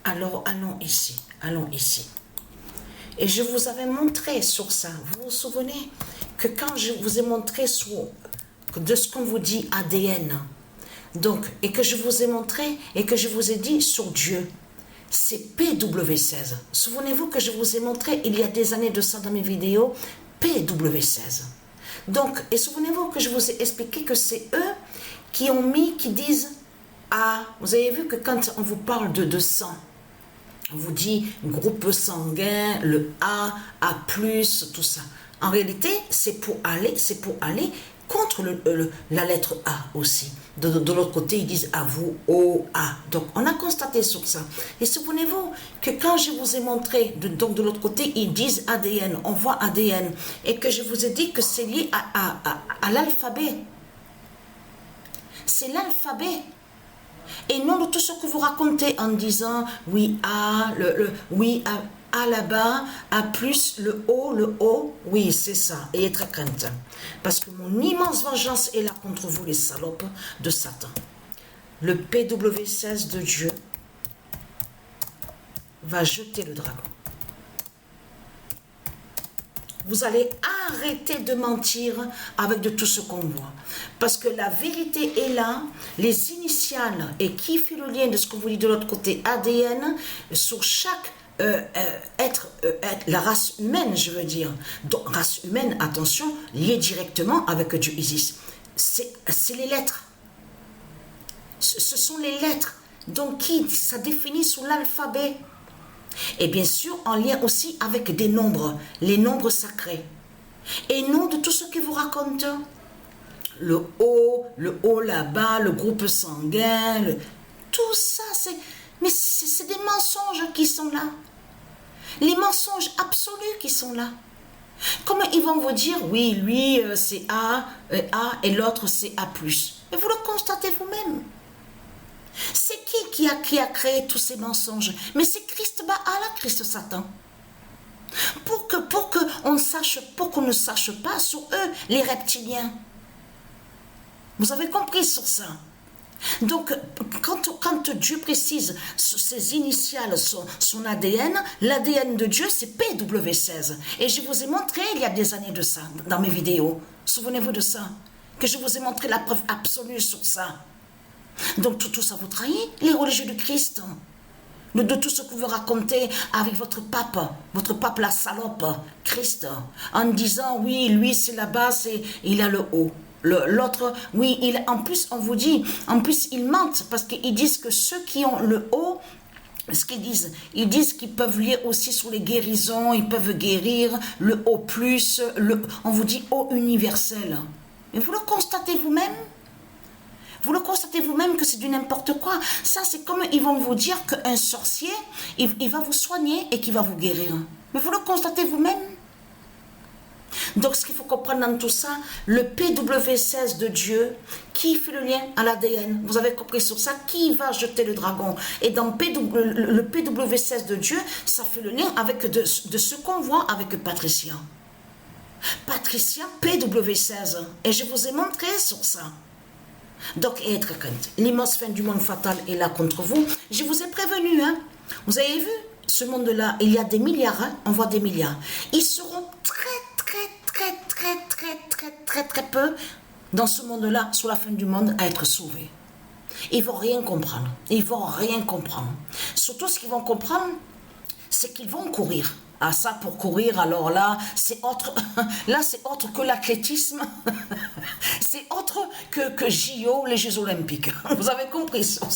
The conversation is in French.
Alors, allons ici, allons ici. Et je vous avais montré sur ça, vous vous souvenez que quand je vous ai montré de ce qu'on vous dit ADN, donc, et que je vous ai montré et que je vous ai dit sur Dieu, c'est PW16. Souvenez-vous que je vous ai montré il y a des années de ça dans mes vidéos, PW16. Donc, et souvenez-vous que je vous ai expliqué que c'est eux qui ont mis, qui disent A. Vous avez vu que quand on vous parle de sang, on vous dit groupe sanguin, le A, A+, tout ça. En réalité, c'est pour aller contre la lettre A aussi. De l'autre côté, ils disent à vous, O, A. Donc, on a constaté sur ça. Et souvenez-vous que quand je vous ai montré, donc de l'autre côté, ils disent ADN, on voit ADN, et que je vous ai dit que c'est lié à l'alphabet. C'est l'alphabet. Et non de tout ce que vous racontez en disant, oui, A, oui, A là-bas, A plus, le O, oui, c'est ça. Et être crainte. Parce que mon immense vengeance est là contre vous, les salopes de Satan. Le PW16 de Dieu va jeter le dragon. Vous allez arrêter de mentir avec de tout ce qu'on voit. Parce que la vérité est là, les initiales, et qui fait le lien de ce qu'on vous dit de l'autre côté, ADN, sur chaque être, la race humaine, je veux dire. Donc, race humaine, attention, liée directement avec Dieu Isis. C'est les lettres. Ce sont les lettres. Donc, ça définit sous l'alphabet. Et bien sûr, en lien aussi avec des nombres, les nombres sacrés. Et non de tout ce que vous raconte. Le O là-bas, le groupe sanguin, tout ça, mais c'est des mensonges qui sont là. Les mensonges absolus qui sont là. Comment ils vont vous dire, oui, lui, c'est A et l'autre, c'est A+. Et vous le constatez vous-même. C'est qui a créé tous ces mensonges? Mais c'est Christ Baal, Christ Satan. Pour qu'on ne sache pas sur eux, les reptiliens. Vous avez compris sur ça? Donc, quand Dieu précise ses initiales, son ADN, l'ADN de Dieu, c'est PW16. Et je vous ai montré il y a des années de ça, dans mes vidéos. Souvenez-vous de ça? Que je vous ai montré la preuve absolue sur ça. Donc, tout ça vous trahit, les religieux du Christ. De tout ce que vous racontez avec votre pape la salope, Christ, en disant, oui, lui, c'est la base, il a le haut. L'autre, oui, en plus, on vous dit, en plus, ils mentent, parce qu'ils disent que ceux qui ont le haut, ce qu'ils disent, ils disent qu'ils peuvent lire aussi sur les guérisons, ils peuvent guérir, le haut plus, on vous dit haut universel. Et vous le constatez vous-même? Vous le constatez vous-même que c'est du n'importe quoi. Ça, c'est comme ils vont vous dire qu'un sorcier, il va vous soigner et qu'il va vous guérir. Mais vous le constatez vous-même? Donc, ce qu'il faut comprendre dans tout ça, le PW16 de Dieu, qui fait le lien à l'ADN? Vous avez compris sur ça? Qui va jeter le dragon? Et dans le PW16 de Dieu, ça fait le lien avec de ce qu'on voit avec Patricia. Patricia, PW16. Et je vous ai montré sur ça. Donc, être crainte. L'immense fin du monde fatal est là contre vous. Je vous ai prévenu, hein. Vous avez vu, ce monde-là, il y a des milliards, hein. On voit des milliards. Ils seront très peu dans ce monde-là, sur la fin du monde, à être sauvés. Ils vont rien comprendre. Ils vont rien comprendre. Surtout, ce qu'ils vont comprendre, c'est qu'ils vont courir. Ah, ça, pour courir, alors là, c'est autre. Là, c'est autre que l'athlétisme. C'est autre que JO, les Jeux Olympiques. Vous avez compris ça?